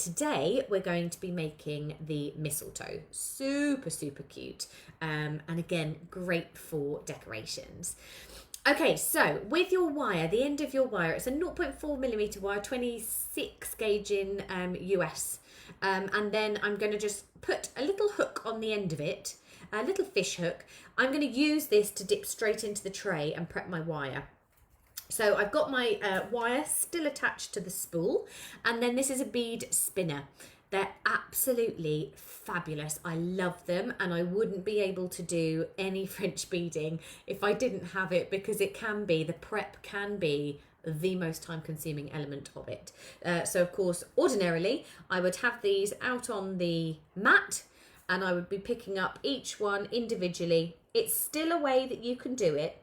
Today we're going to be making the mistletoe. Super, super cute. And again, great for decorations. Okay, so with your wire, the end of your wire, it's a 0.4mm wire, 26 gauge in US. And then I'm going to just put a little hook on the end of it, a little fish hook. I'm going to use this to dip straight into the tray and prep my wire. So I've got my wire still attached to the spool, and then this is a bead spinner. They're absolutely fabulous. I love them, and I wouldn't be able to do any French beading if I didn't have it, because the prep can be the most time consuming element of it. So of course, ordinarily, I would have these out on the mat and I would be picking up each one individually. It's still a way that you can do it.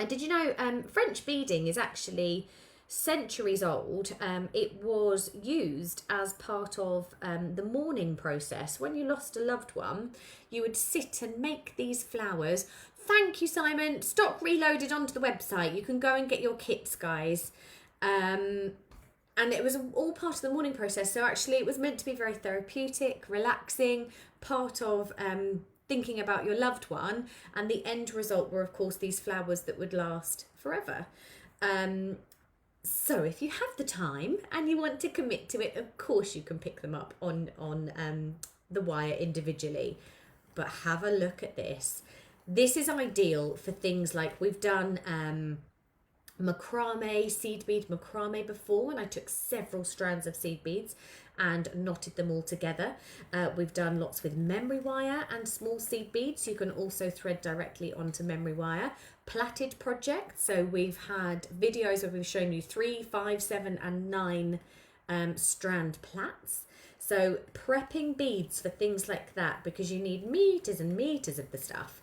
And did you know French beading is actually centuries old? It was used as part of the mourning process. When you lost a loved one, you would sit and make these flowers. Thank you, Simon. Stock reloaded onto the website. You can go and get your kits, guys. And it was all part of the mourning process. So actually it was meant to be very therapeutic, relaxing, part of thinking about your loved one, and the end result were of course these flowers that would last forever. So if you have the time and you want to commit to it, of course you can pick them up on the wire individually, but have a look at this. This is ideal for things like we've done macrame, seed bead macrame before, and I took several strands of seed beads and knotted them all together. We've done lots with memory wire and small seed beads. You can also thread directly onto memory wire. Plaited projects, so we've had videos where we've shown you 3, 5, 7 and 9 strand plaits. So prepping beads for things like that, because you need meters and meters of the stuff,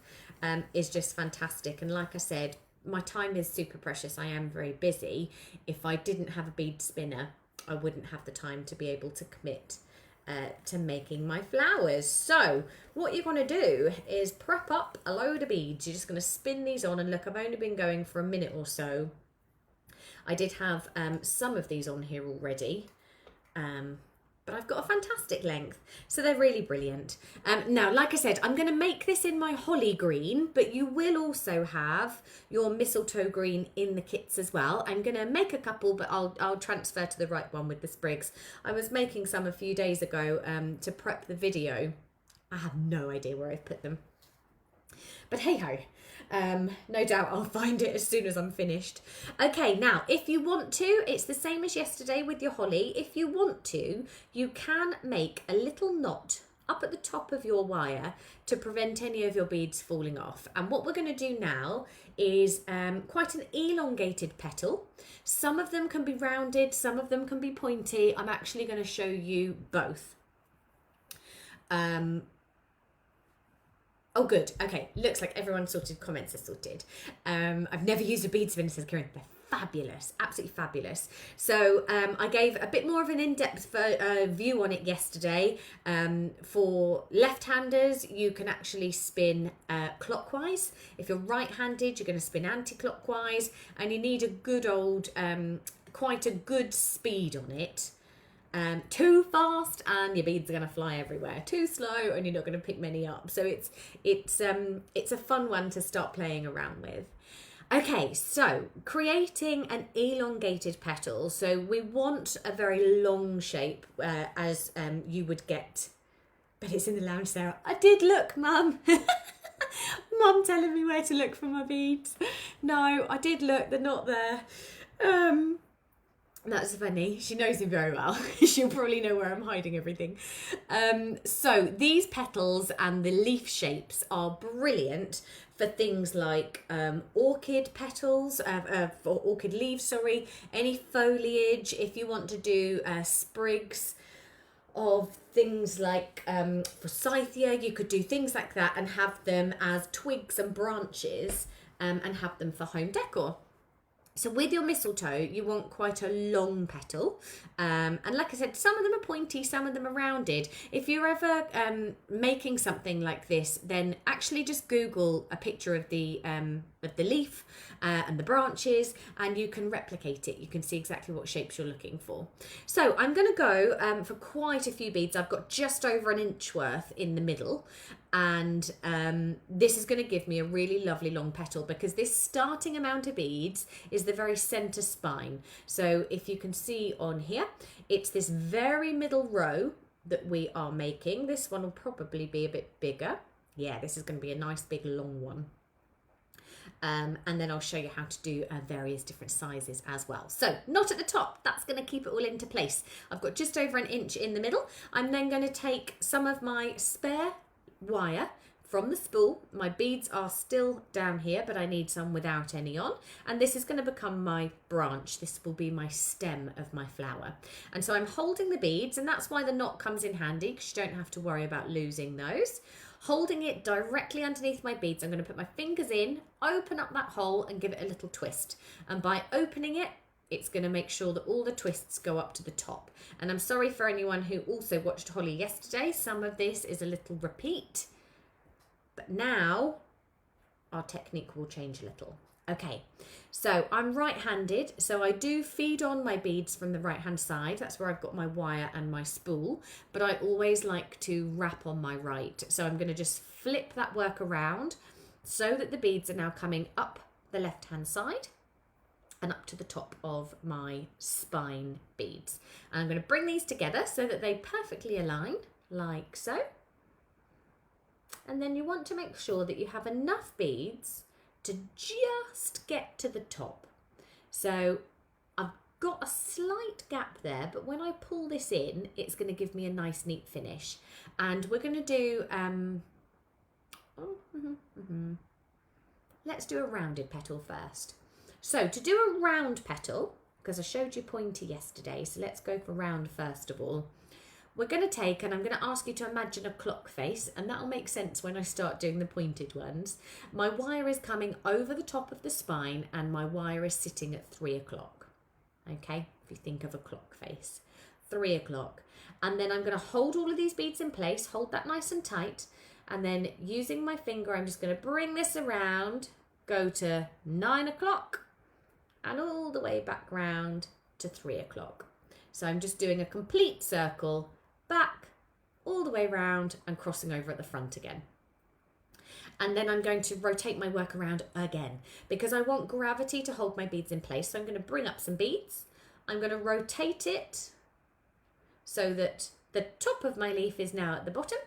is just fantastic. And like I said, my time is super precious. I am very busy. If I didn't have a bead spinner, I wouldn't have the time to be able to commit to making my flowers. So what you're going to do is prep up a load of beads. You're just going to spin these on, and look, I've only been going for a minute or so. I did have some of these on here already, but I've got a fantastic length, so they're really brilliant. Now, like I said, I'm going to make this in my holly green, but you will also have your mistletoe green in the kits as well. I'm going to make a couple, but I'll transfer to the right one with the sprigs. I was making some a few days ago to prep the video. I have no idea where I've put them, but hey ho. No doubt I'll find it as soon as I'm finished. Okay, now if you want to, it's the same as yesterday with your holly. If you want to, you can make a little knot up at the top of your wire to prevent any of your beads falling off. And what we're going to do now is quite an elongated petal. Some of them can be rounded, some of them can be pointy. I'm actually going to show you both. Oh, good. Okay, looks like everyone's sorted. Comments are sorted. I've never used a bead spinner, says Kieran. They're fabulous, absolutely fabulous. So I gave a bit more of an in-depth view on it yesterday. For left-handers, you can actually spin clockwise. If you're right-handed, you're going to spin anti-clockwise, and you need a good old, quite a good speed on it. Too fast and your beads are going to fly everywhere. Too slow and you're not going to pick many up. So it's a fun one to start playing around with. Okay, so creating an elongated petal. So we want a very long shape as you would get. But it's in the lounge, Sarah. I did look, Mum. Mum telling me where to look for my beads. No, I did look. They're not there. That's funny. She knows me very well. She'll probably know where I'm hiding everything. So these petals and the leaf shapes are brilliant for things like orchid petals, for orchid leaves, sorry, any foliage. If you want to do sprigs of things like forsythia, you could do things like that and have them as twigs and branches and have them for home decor. So with your mistletoe, you want quite a long petal. And like I said, some of them are pointy, some of them are rounded. If you're ever making something like this, then actually just Google a picture of the of the leaf and the branches, and you can replicate it. You can see exactly what shapes you're looking for. So I'm going to go for quite a few beads. I've got just over an inch worth in the middle, and this is going to give me a really lovely long petal, because this starting amount of beads is the very center spine. So if you can see on here, it's this very middle row that we are making. This one will probably be a bit bigger. Yeah, this is going to be a nice big long one. And then I'll show you how to do various different sizes as well. So not at the top, that's going to keep it all into place. I've got just over an inch in the middle. I'm then going to take some of my spare wire from the spool. My beads are still down here, but I need some without any on. And this is going to become my branch. This will be my stem of my flower. And so I'm holding the beads, and that's why the knot comes in handy, because you don't have to worry about losing those. Holding it directly underneath my beads, I'm going to put my fingers in, open up that hole and give it a little twist. And by opening it, it's going to make sure that all the twists go up to the top. And I'm sorry for anyone who also watched Holly yesterday. Some of this is a little repeat, but now our technique will change a little. Okay, so I'm right-handed, so I do feed on my beads from the right-hand side. That's where I've got my wire and my spool, but I always like to wrap on my right. So I'm going to just flip that work around so that the beads are now coming up the left-hand side and up to the top of my spine beads. And I'm going to bring these together so that they perfectly align, like so. And then you want to make sure that you have enough beads to just get to the top. So I've got a slight gap there, but when I pull this in, it's going to give me a nice neat finish. And we're going to do, let's do a rounded petal first. So to do a round petal, because I showed you pointy yesterday, so let's go for round first of all. We're going to take, and I'm going to ask you to imagine a clock face, and that'll make sense when I start doing the pointed ones. My wire is coming over the top of the spine, and my wire is sitting at 3 o'clock. Okay, if you think of a clock face, 3 o'clock. And then I'm going to hold all of these beads in place, hold that nice and tight, and then using my finger, I'm just going to bring this around, go to 9 o'clock, and all the way back round to 3 o'clock. So I'm just doing a complete circle, back, all the way round, and crossing over at the front again. And then I'm going to rotate my work around again, because I want gravity to hold my beads in place. So I'm going to bring up some beads. I'm going to rotate it so that the top of my leaf is now at the bottom.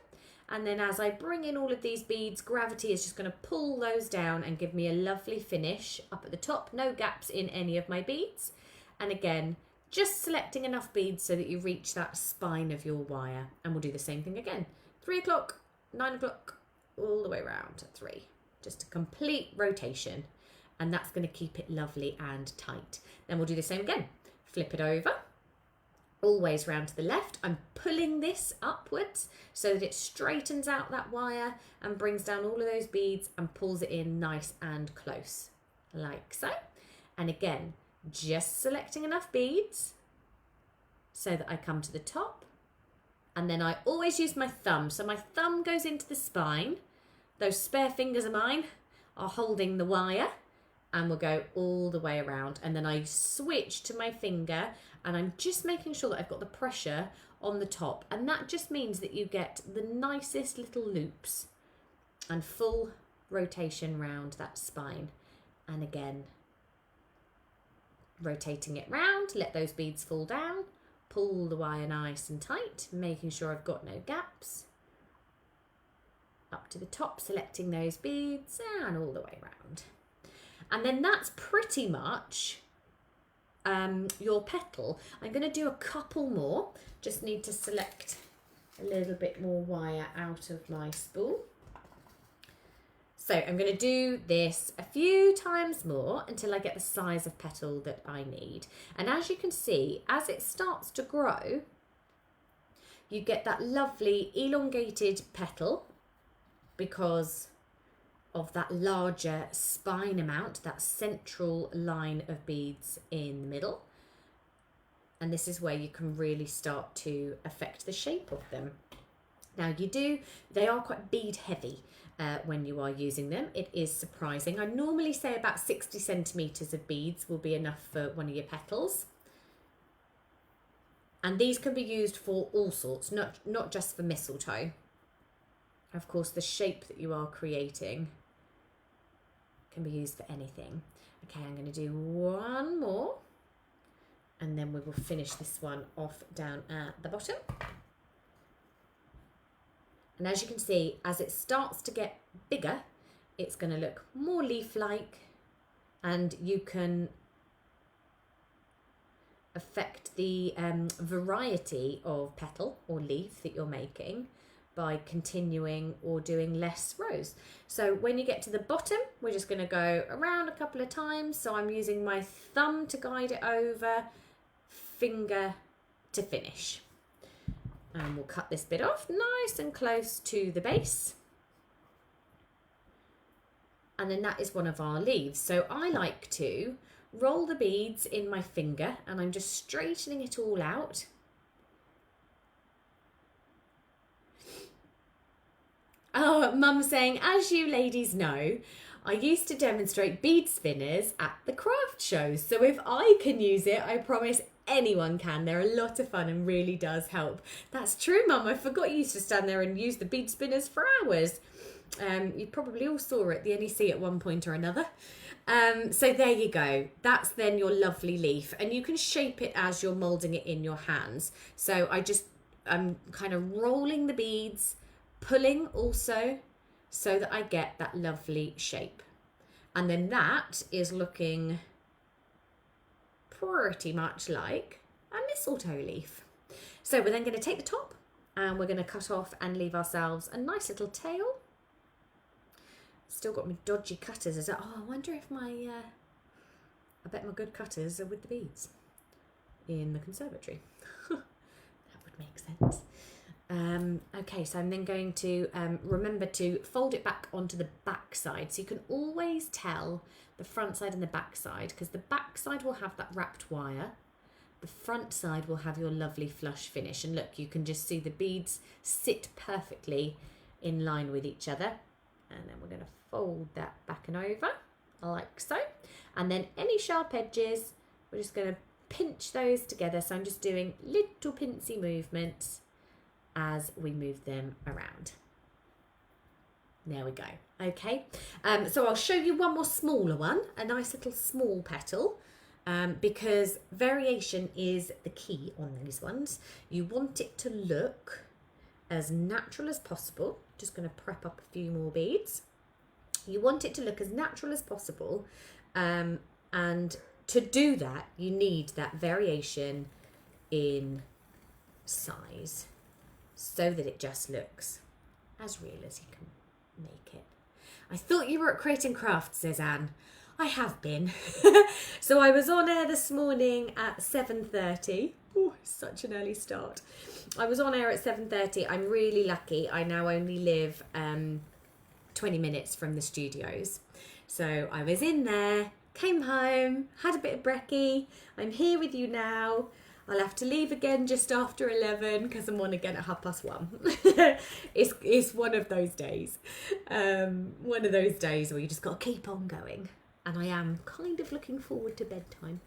And then as I bring in all of these beads, gravity is just going to pull those down and give me a lovely finish up at the top. No gaps in any of my beads. And again, just selecting enough beads so that you reach that spine of your wire. And we'll do the same thing again. 3 o'clock, 9 o'clock, all the way around to 3. Just a complete rotation. And that's going to keep it lovely and tight. Then we'll do the same again. Flip it over. Always round to the left. I'm pulling this upwards so that it straightens out that wire and brings down all of those beads and pulls it in nice and close. Like so. And again, just selecting enough beads so that I come to the top, and then I always use my thumb. So my thumb goes into the spine. Those spare fingers of mine are holding the wire, and we'll go all the way around. And then I switch to my finger, and I'm just making sure that I've got the pressure on the top. And that just means that you get the nicest little loops and full rotation round that spine. And again, rotating it round, let those beads fall down, pull the wire nice and tight, making sure I've got no gaps. Up to the top, selecting those beads, and all the way around. And then that's pretty much your petal. I'm going to do a couple more. Just need to select a little bit more wire out of my spool. So I'm going to do this a few times more until I get the size of petal that I need. And as you can see, as it starts to grow, you get that lovely elongated petal because of that larger spine amount, that central line of beads in the middle. And this is where you can really start to affect the shape of them. Now they are quite bead heavy when you are using them. It is surprising. I normally say about 60 centimetres of beads will be enough for one of your petals. And these can be used for all sorts, not just for mistletoe. Of course, the shape that you are creating can be used for anything. Okay, I'm going to do one more, and then we will finish this one off down at the bottom. And as you can see, as it starts to get bigger, it's going to look more leaf-like, and you can affect the variety of petal or leaf that you're making by continuing or doing less rows. So when you get to the bottom, we're just going to go around a couple of times. So I'm using my thumb to guide it over, finger to finish. And we'll cut this bit off nice and close to the base. And then that is one of our leaves. So I like to roll the beads in my finger, and I'm just straightening it all out. Oh, Mum's saying, as you ladies know, I used to demonstrate bead spinners at the craft shows. So if I can use it, I promise anyone can. They're a lot of fun and really does help. That's true, Mum. I forgot you used to stand there and use the bead spinners for hours. You probably all saw it at the NEC at one point or another. So there you go. That's then your lovely leaf, and you can shape it as you're moulding it in your hands. So I'm kind of rolling the beads, pulling also, so that I get that lovely shape. And then that is looking pretty much like a mistletoe leaf. So we're then going to take the top and we're going to cut off and leave ourselves a nice little tail. Still got my dodgy cutters. I wonder if I bet my good cutters are with the beads in the conservatory. That would make sense. Okay, so I'm then going to remember to fold it back onto the back side. So you can always tell the front side and the back side, because the back side will have that wrapped wire. The front side will have your lovely flush finish. And look, you can just see the beads sit perfectly in line with each other. And then we're going to fold that back and over like so. And then any sharp edges, we're just going to pinch those together. So I'm just doing little pincy movements as we move them around. There we go. Okay, so I'll show you one more smaller one, a nice little small petal, because variation is the key on these ones. You want it to look as natural as possible. Just going to prep up a few more beads. You want it to look as natural as possible, and to do that you need that variation in size so that it just looks as real as you can make it. I thought you were at Creating Crafts, says Anne. I have been. So I was on air this morning at 7:30. Oh, such an early start. I was on air at 7:30. I'm really lucky. I now only live 20 minutes from the studios. So I was in there, came home, had a bit of brekkie. I'm here with you now. I'll have to leave again just after 11 because I'm on again at 1:30. It's one of those days. One of those days where you just got to keep on going. And I am kind of looking forward to bedtime.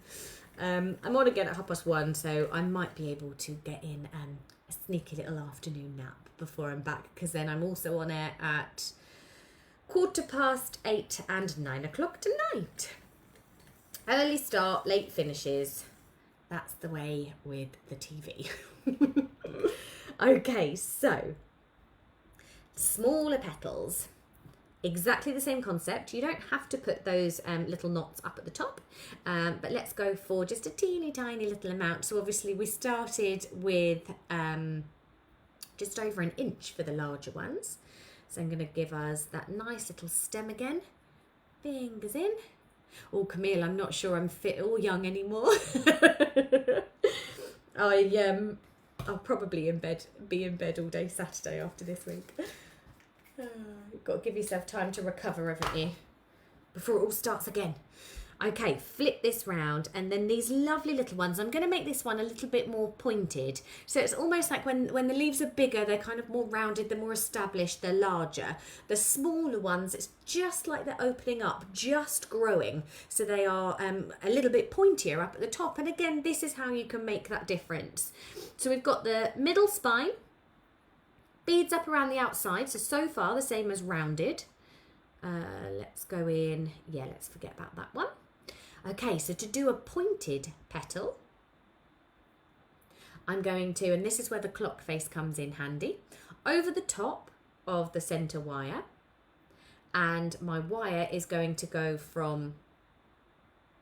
I'm on again at 1:30, so I might be able to get in a sneaky little afternoon nap before I'm back, because then I'm also on air at 8:15 and 9 o'clock tonight. Early start, late finishes. That's the way with the TV. Okay, so smaller petals. Exactly the same concept. You don't have to put those little knots up at the top, but let's go for just a teeny tiny little amount. So obviously we started with just over 1 inch for the larger ones. So I'm going to give us that nice little stem again. Fingers in. Oh, Camille, I'm not sure I'm fit or young anymore. I'll probably be in bed all day Saturday after this week. You've got to give yourself time to recover, haven't you? Before it all starts again. Okay, flip this round, and then these lovely little ones. I'm going to make this one a little bit more pointed. So it's almost like when the leaves are bigger, they're kind of more rounded, they're more established, they're larger. The smaller ones, it's just like they're opening up, just growing. So they are a little bit pointier up at the top. And again, this is how you can make that difference. So we've got the middle spine, beads up around the outside. So far the same as rounded. Let's go in, yeah, let's forget about that one. Okay, so to do a pointed petal, I'm going to, and this is where the clock face comes in handy, over the top of the centre wire, and my wire is going to go from,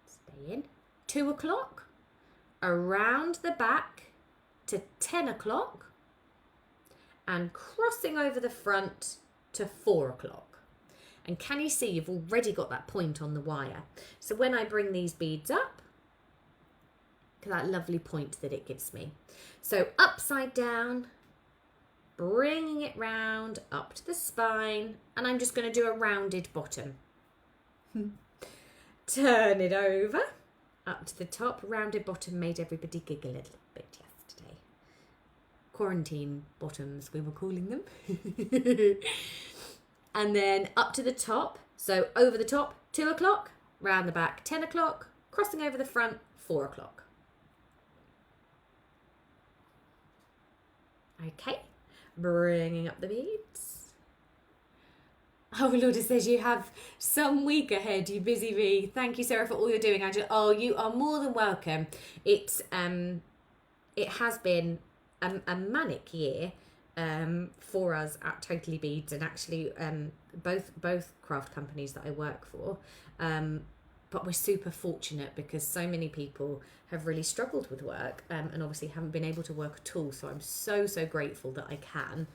stay in, 2 o'clock, around the back to 10 o'clock, and crossing over the front to 4 o'clock. And can you see you've already got that point on the wire? So when I bring these beads up, look at that lovely point that it gives me. So upside down, bringing it round up to the spine, and I'm just going to do a rounded bottom. Turn it over, up to the top. Rounded bottom made everybody giggle a little bit yesterday. Quarantine bottoms, we were calling them. And then up to the top, so over the top, 2 o'clock, round the back, 10 o'clock, crossing over the front, 4 o'clock. Okay, bringing up the beads. Oh, Lourdes says you have some week ahead, you busy bee. Thank you, Sarah, for all you're doing, Angela. Oh, you are more than welcome. It has been a manic year. For us at Totally Beads, and actually both craft companies that I work for, but we're super fortunate because so many people have really struggled with work and obviously haven't been able to work at all, so I'm so grateful that I can.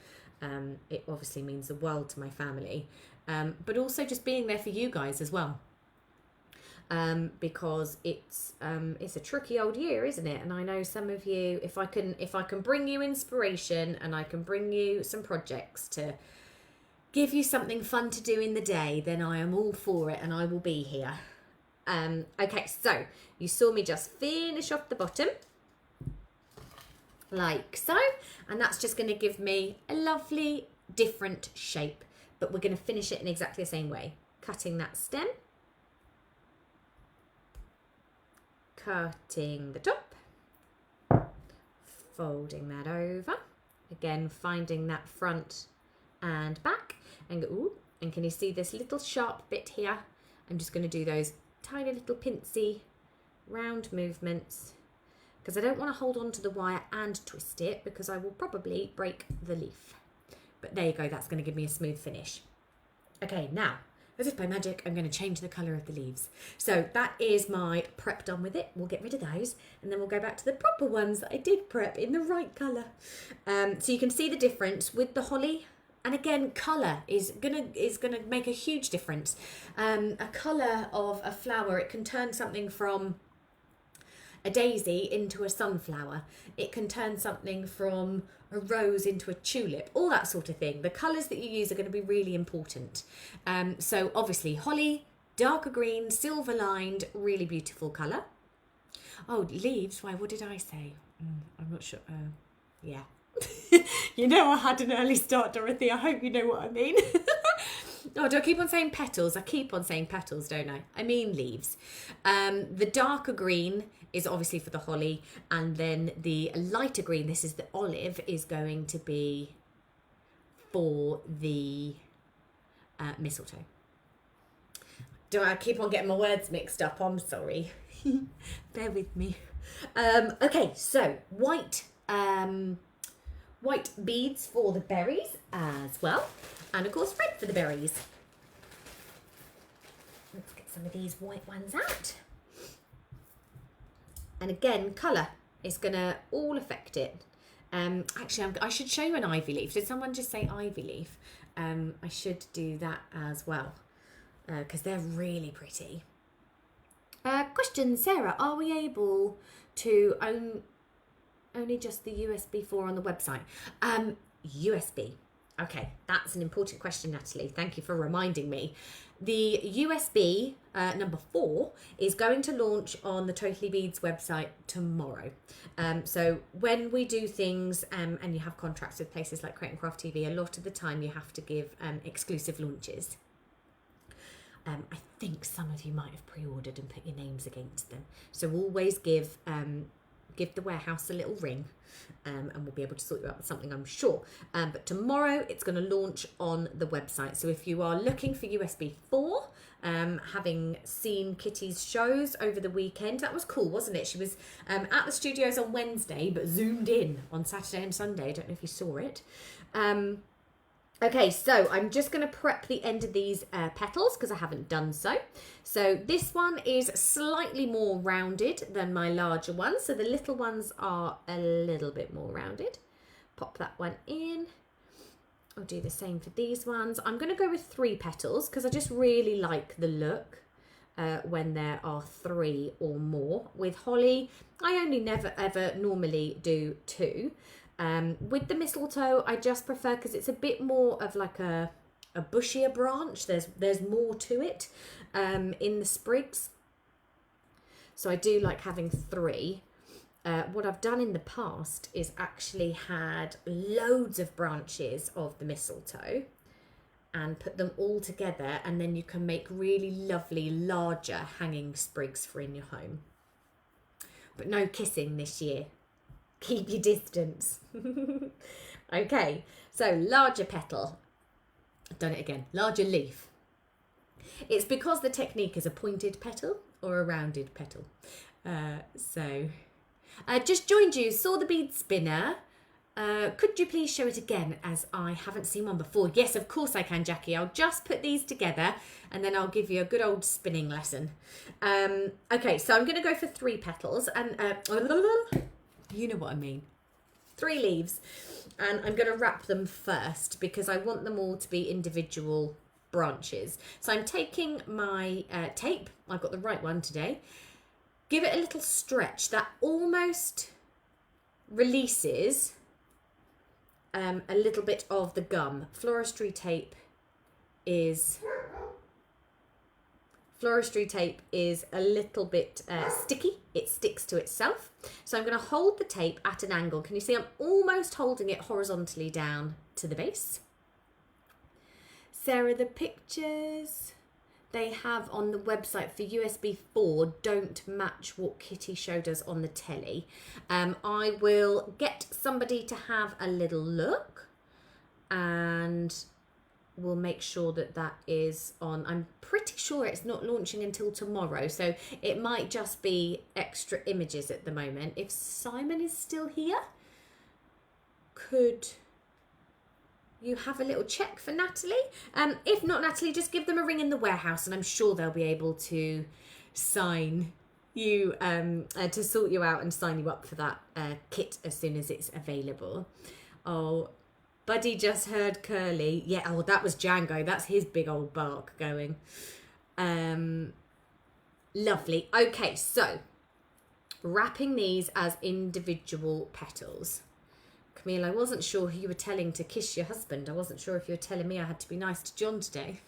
It obviously means the world to my family, but also just being there for you guys as well. Because it's a tricky old year, isn't it? And I know some of you, if I can bring you inspiration and I can bring you some projects to give you something fun to do in the day, then I am all for it and I will be here. Okay, so you saw me just finish off the bottom like so, and that's just going to give me a lovely different shape, but we're going to finish it in exactly the same way, cutting that stem, cutting the top, folding that over, again finding that front and back, and go, ooh, and can you see this little sharp bit here? I'm just going to do those tiny little pincy round movements because I don't want to hold on to the wire and twist it because I will probably break the leaf. But there you go, that's going to give me a smooth finish. Okay, now as if by magic, I'm going to change the colour of the leaves. So that is my prep done with it. We'll get rid of those and then we'll go back to the proper ones that I did prep in the right colour. So you can see the difference with the holly. And again, colour is gonna make a huge difference. A colour of a flower, it can turn something from a daisy into a sunflower. It can turn something from a rose into a tulip, all that sort of thing. The colours that you use are going to be really important. So obviously holly, darker green, silver lined, really beautiful colour. Oh, leaves, why, what did I say? I'm not sure. Yeah. You know I had an early start, Dorothy. I hope you know what I mean. Oh, do I keep on saying petals? I keep on saying petals, don't I? I mean leaves. The darker green is obviously for the holly, and then the lighter green, this is the olive, is going to be for the mistletoe. Do I keep on getting my words mixed up? I'm sorry. Bear with me. Okay, so white beads for the berries as well, and of course red for the berries. Let's get some of these white ones out. And again, colour is going to all affect it. Actually, I should show you an ivy leaf. Did someone just say ivy leaf? I should do that as well because they're really pretty. Question, Sarah, are we able to own only just the USB 4 on the website? USB. Okay, that's an important question, Natalie. Thank you for reminding me. The USB number 4 is going to launch on the Totally Beads website tomorrow. So when we do things and you have contracts with places like Create and Craft TV, a lot of the time you have to give exclusive launches. I think some of you might have pre-ordered and put your names against them. So always give the warehouse a little ring, and we'll be able to sort you out with something, I'm sure. But tomorrow it's going to launch on the website. So if you are looking for USB 4, having seen Kitty's shows over the weekend, that was cool, wasn't it? She was at the studios on Wednesday, but zoomed in on Saturday and Sunday. I don't know if you saw it. Okay, so I'm just going to prep the end of these petals because I haven't done so. So this one is slightly more rounded than my larger ones. So the little ones are a little bit more rounded. Pop that one in. I'll do the same for these ones. I'm going to go with 3 petals because I just really like the look when there are 3 or more. With holly, I only never ever normally do 2. With the mistletoe, I just prefer because it's a bit more of like a bushier branch. There's more to it in the sprigs. So I do like having 3. What I've done in the past is actually had loads of branches of the mistletoe and put them all together, and then you can make really lovely larger hanging sprigs for in your home. But no kissing this year. Keep your distance. Okay, so larger petal. I've done it again. Larger leaf. It's because the technique is a pointed petal or a rounded petal. Just joined you, saw the bead spinner. Could you please show it again, as I haven't seen one before? Yes, of course I can, Jackie. I'll just put these together and then I'll give you a good old spinning lesson. Okay, so I'm going to go for 3 petals and you know what I mean. 3 leaves, and I'm going to wrap them first because I want them all to be individual branches. So I'm taking my tape. I've got the right one today. Give it a little stretch that almost releases a little bit of the gum. Floristry tape is a little bit sticky. It sticks to itself. So I'm going to hold the tape at an angle. Can you see I'm almost holding it horizontally down to the base? Sarah, the pictures they have on the website for USB 4 don't match what Kitty showed us on the telly. I will get somebody to have a little look and we'll make sure that that is on. I'm pretty sure it's not launching until tomorrow, so it might just be extra images at the moment. If Simon is still here, could you have a little check for Natalie? If not, Natalie, just give them a ring in the warehouse and I'm sure they'll be able to sign you, to sort you out and sign you up for that kit as soon as it's available. Oh, Buddy just heard Curly. Yeah, oh, that was Django. That's his big old bark going. Lovely. Okay, so wrapping these as individual petals. Camille, I wasn't sure who you were telling to kiss your husband. I wasn't sure if you were telling me I had to be nice to John today.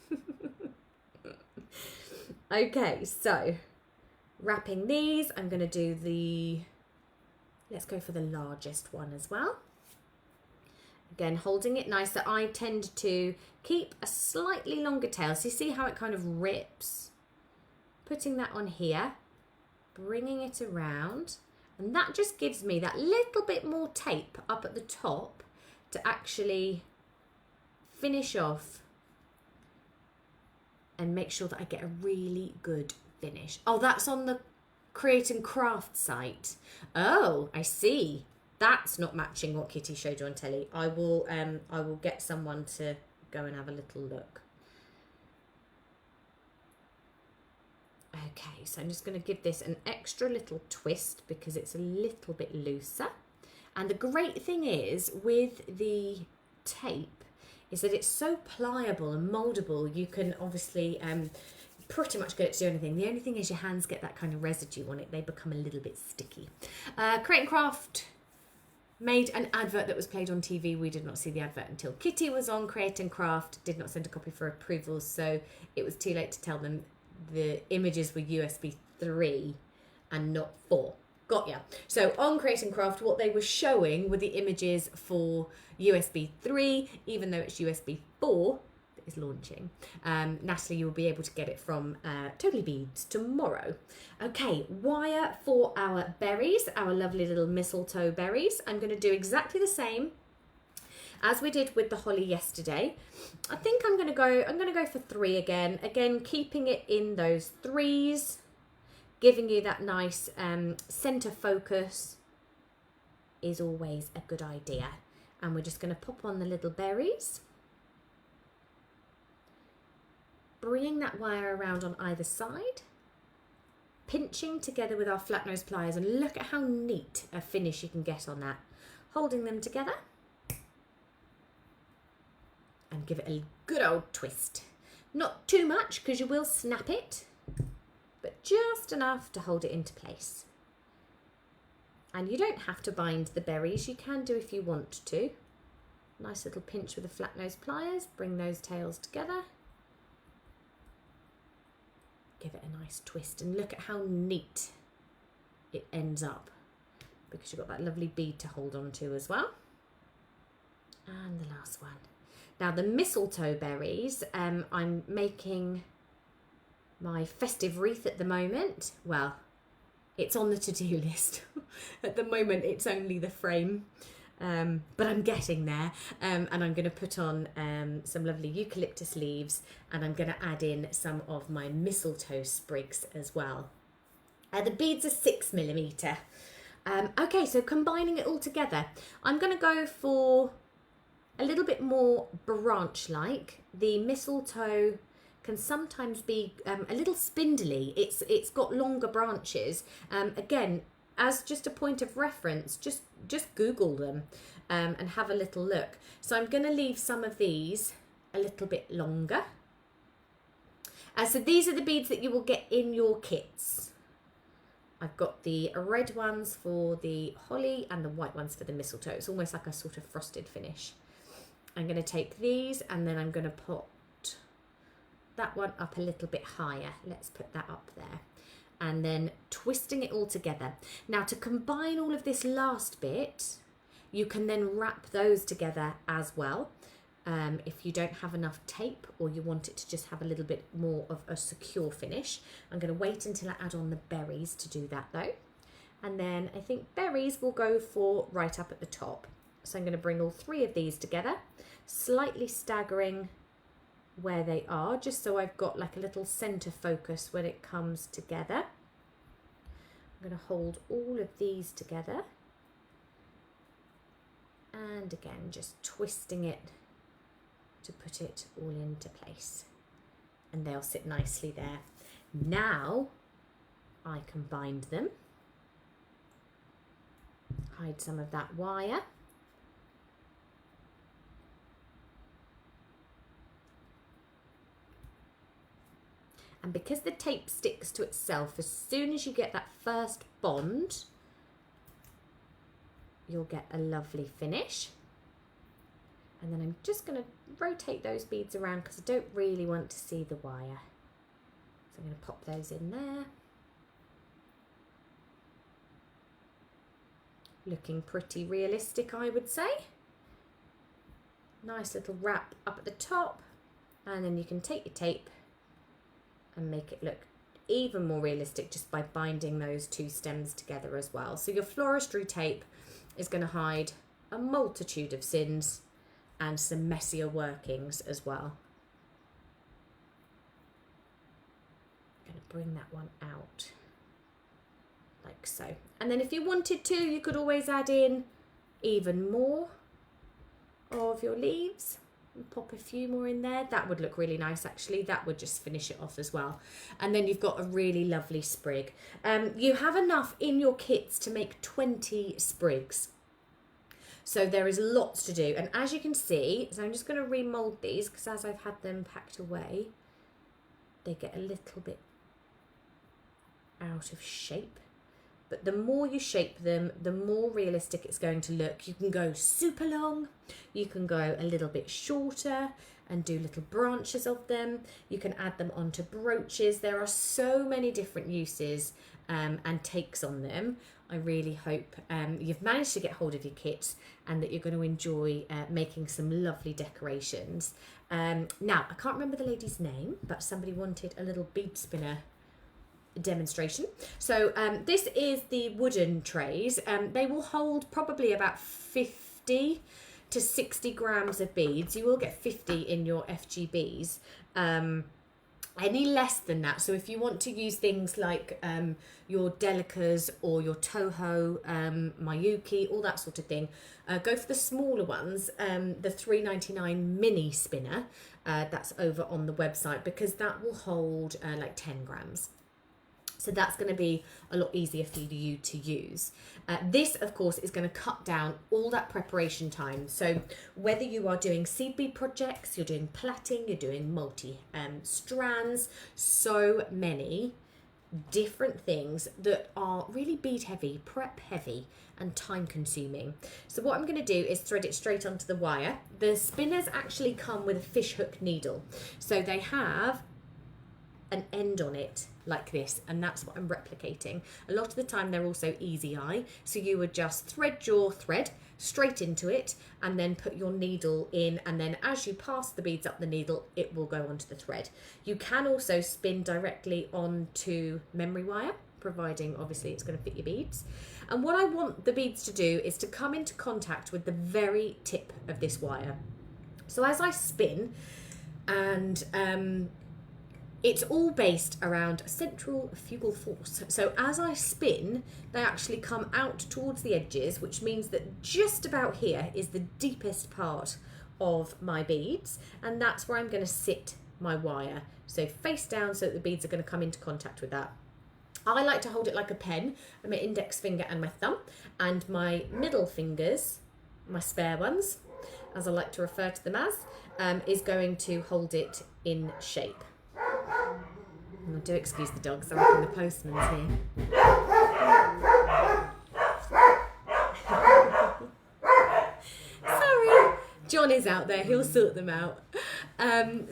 Okay, so wrapping these, I'm going to do let's go for the largest one as well. Again, holding it nice. So I tend to keep a slightly longer tail. So you see how it kind of rips? Putting that on here, bringing it around. And that just gives me that little bit more tape up at the top to actually finish off and make sure that I get a really good finish. Oh, that's on the Create and Craft site. Oh, I see. That's not matching what Kitty showed you on telly. I will get someone to go and have a little look. Okay, so I'm just going to give this an extra little twist because it's a little bit looser. And the great thing is with the tape is that it's so pliable and moldable. You can obviously pretty much get it to do anything. The only thing is your hands get that kind of residue on it. They become a little bit sticky. Create and Craft made an advert that was played on TV. We did not see the advert until Kitty was on Create and Craft, did not send a copy for approval, so it was too late to tell them the images were USB 3 and not 4. Got ya. So on Create and Craft, what they were showing were the images for USB 3, even though it's USB 4 that is launching. Natalie, you will be able to get it from Totally Beads tomorrow. Okay, wire for our berries, our lovely little mistletoe berries. I'm going to do exactly the same as we did with the holly yesterday. I think I'm going to go for 3 again. Again, keeping it in those 3s, giving you that nice center focus is always a good idea. And we're just going to pop on the little berries, bringing that wire around on either side, pinching together with our flat nose pliers, and look at how neat a finish you can get on that. Holding them together and give it a good old twist. Not too much because you will snap it, but just enough to hold it into place. And you don't have to bind the berries, you can do if you want to. Nice little pinch with the flat nose pliers, bring those tails together. Give it a nice twist and look at how neat it ends up, because you've got that lovely bead to hold on to as well. And the last one. Now the mistletoe berries, I'm making my festive wreath at the moment. Well, it's on the to-do list. At the moment it's only the frame, but I'm getting there. And I'm going to put on some lovely eucalyptus leaves, and I'm going to add in some of my mistletoe sprigs as well. The beads are 6mm. Okay, so combining it all together, I'm going to go for a little bit more branch-like. The mistletoe can sometimes be a little spindly. It's got longer branches. Again, as just a point of reference, just Google them and have a little look. So I'm going to leave some of these a little bit longer. So these are the beads that you will get in your kits. I've got the red ones for the holly and the white ones for the mistletoe. It's almost like a sort of frosted finish. I'm going to take these and then I'm going to put that one up a little bit higher. Let's put that up there. And then twisting it all together. Now to combine all of this last bit, you can then wrap those together as well. If you don't have enough tape or you want it to just have a little bit more of a secure finish. I'm going to wait until I add on the berries to do that though. And then I think berries will go for right up at the top. So I'm going to bring all 3 of these together, slightly staggering where they are, just so I've got like a little center focus when it comes together. I'm going to hold all of these together. And again, just twisting it to put it all into place. And they'll sit nicely there. Now I can bind them. Hide some of that wire. And because the tape sticks to itself, as soon as you get that first bond, you'll get a lovely finish. And then I'm just going to rotate those beads around because I don't really want to see the wire. So I'm going to pop those in there. Looking pretty realistic, I would say. Nice little wrap up at the top. And then you can take your tape and make it look even more realistic just by binding those 2 stems together as well. So your floristry tape is going to hide a multitude of sins and some messier workings as well. I'm going to bring that one out like so. And then if you wanted to, you could always add in even more of your leaves. And pop a few more in there. That would look really nice actually. That would just finish it off as well. And then you've got a really lovely sprig. You have enough in your kits to make 20 sprigs. So there is lots to do. And as you can see, so I'm just going to remold these because as I've had them packed away, they get a little bit out of shape. but the more you shape them, the more realistic it's going to look. You can go super long, you can go a little bit shorter and do little branches of them. You can add them onto brooches. There are so many different uses and takes on them. I really hope you've managed to get hold of your kits and that you're going to enjoy making some lovely decorations. Now, I can't remember the lady's name, but somebody wanted a little bead spinner demonstration. So this is the wooden trays. They will hold probably about 50 to 60 grams of beads. You will get 50 in your FGBs. Any less than that, so if you want to use things like your delicas or your Toho, Mayuki, all that sort of thing, go for the smaller ones, the $3.99 mini spinner, that's over on the website, because that will hold like 10 grams. So that's going to be a lot easier for you to use. This, of course, is going to cut down all that preparation time. So whether you are doing seed bead projects, you're doing plaiting, you're doing multi strands, so many different things that are really bead heavy, prep heavy, and time consuming. So what I'm going to do is thread it straight onto the wire. The spinners actually come with a fish hook needle. So they have an end on it like this, and that's what I'm replicating. A lot of the time they're also easy eye, so you would just thread your thread straight into it and then put your needle in, and then as you pass the beads up the needle, it will go onto the thread. You can also spin directly onto memory wire, providing obviously it's going to fit your beads. And what I want the beads to do is to come into contact with the very tip of this wire. So as I spin, and it's all based around centrifugal force. So as I spin, they actually come out towards the edges, which means that just about here is the deepest part of my beads, and that's where I'm going to sit my wire. So face down, so that the beads are going to come into contact with that. I like to hold it like a pen, and my index finger and my thumb, and my middle fingers, my spare ones, as I like to refer to them as, is going to hold it in shape. Oh, do excuse the dogs, I reckon the postman's here. Sorry, John is out there, he'll sort them out.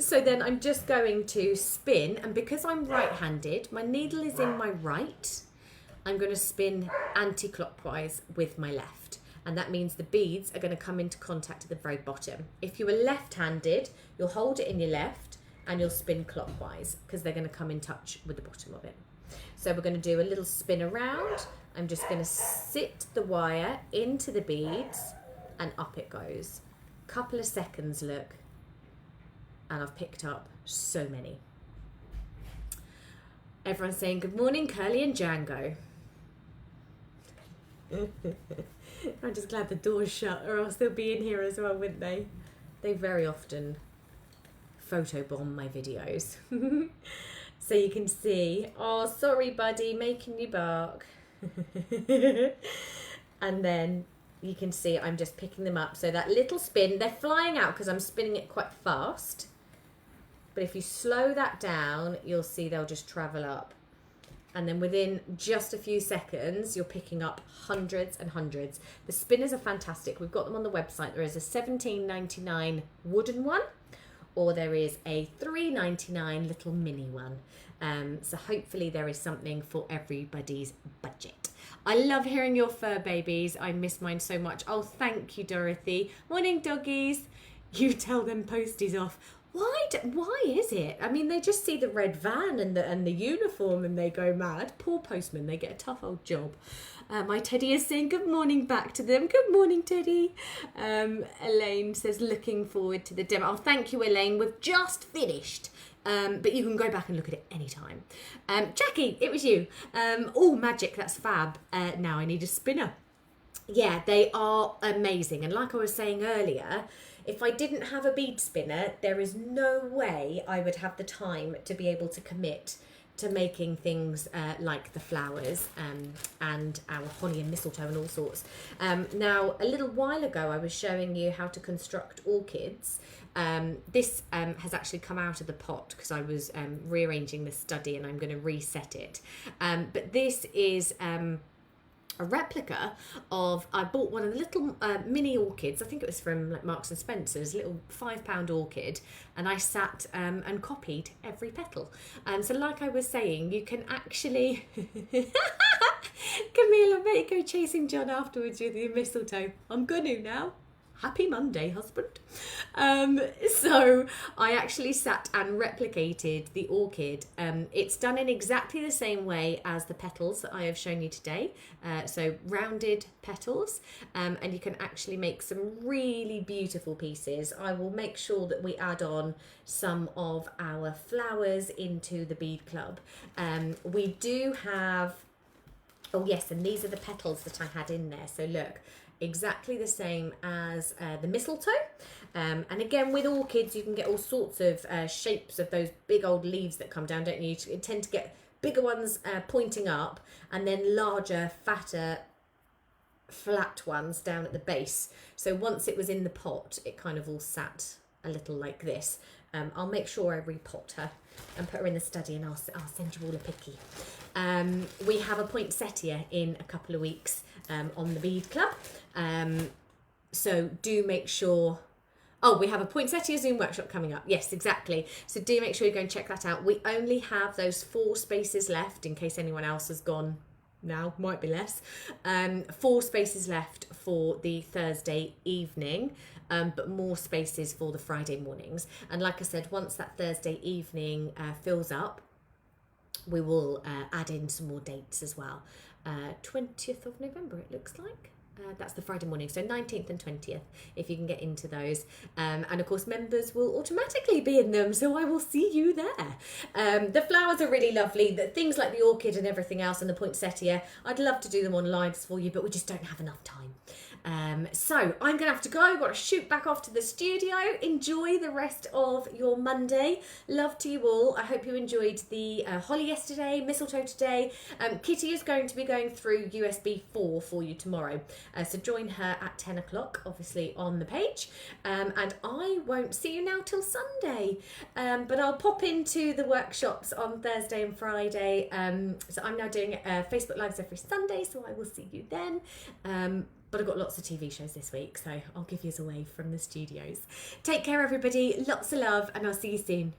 So then I'm just going to spin, and because I'm right-handed, my needle is in my right, I'm going to spin anti-clockwise with my left. And that means the beads are going to come into contact at the very bottom. If you are left-handed, you'll hold it in your left, and you'll spin clockwise because they're going to come in touch with the bottom of it. So we're going to do a little spin around. I'm just going to sit the wire into the beads and up it goes. Couple of seconds, look, and I've picked up so many. Everyone's saying good morning, Curly and Django. I'm just glad the door's shut, or else they'll be in here as well, wouldn't they? They very often photobomb my videos. So you can see, oh sorry buddy, making you bark. And then you can see I'm just picking them up. So that little spin, they're flying out because I'm spinning it quite fast, but if you slow that down, you'll see they'll just travel up, and then within just a few seconds you're picking up hundreds and hundreds. The spinners are fantastic. We've got them on the website. There is a $17.99 wooden one, or there is a $3.99 little mini one. So hopefully there is something for everybody's budget. I love hearing your fur babies. I miss mine so much. Oh, thank you, Dorothy. Morning, doggies. You tell them posties off. Why is it? I mean, they just see the red van and the uniform and they go mad. Poor postman, they get a tough old job. My Teddy is saying good morning back to them. Good morning, Teddy. Elaine says looking forward to the demo. Oh, thank you, Elaine. We've just finished. But you can go back and look at it anytime. Jackie, it was you. Oh, magic, that's fab. Now I need a spinner. Yeah, they are amazing. And like I was saying earlier, if I didn't have a bead spinner, there is no way I would have the time to be able to commit to making things like the flowers and our honey and mistletoe and all sorts. Now, a little while ago, I was showing you how to construct orchids. This has actually come out of the pot because I was rearranging the study and I'm going to reset it. But this is a replica of, I bought one of the little mini orchids, I think it was from like Marks and Spencer's, little £5 orchid, and I sat and copied every petal. So like I was saying, you can actually Camille, I bet you go chasing John afterwards with your mistletoe. I'm gonna now. Happy Monday, husband. So I actually sat and replicated the orchid. It's done in exactly the same way as the petals that I have shown you today. So rounded petals, and you can actually make some really beautiful pieces. I will make sure that we add on some of our flowers into the bead club. We do have, oh yes, and these are the petals that I had in there. So look, exactly the same as the mistletoe. And again, with orchids, you can get all sorts of shapes of those big old leaves that come down, don't you? You tend to get bigger ones pointing up, and then larger, fatter, flat ones down at the base. So once it was in the pot, it kind of all sat a little like this. I'll make sure I repot her and put her in the study, and I'll send you all a picky. We have a poinsettia in a couple of weeks on the bead club. So do make sure. Oh, we have a poinsettia Zoom workshop coming up. Yes, exactly. So do make sure you go and check that out. We only have those 4 spaces left in case anyone else has gone now, might be less. 4 spaces left for the Thursday evening, but more spaces for the Friday mornings. And like I said, once that Thursday evening fills up, we will add in some more dates as well. 20th of November, it looks like. That's the Friday morning, so 19th and 20th, if you can get into those. And of course, members will automatically be in them, so I will see you there. The flowers are really lovely. The things like the orchid and everything else and the poinsettia, I'd love to do them on lives for you, but we just don't have enough time. So I'm going to have to go. I've got to shoot back off to the studio. Enjoy the rest of your Monday. Love to you all. I hope you enjoyed the holly yesterday, mistletoe today. Kitty is going to be going through USB 4 for you tomorrow. So join her at 10 o'clock, obviously on the page. And I won't see you now till Sunday. But I'll pop into the workshops on Thursday and Friday. So I'm now doing Facebook Lives every Sunday, so I will see you then. But I've got lots of TV shows this week, so I'll give you away from the studios. Take care, everybody. Lots of love, and I'll see you soon.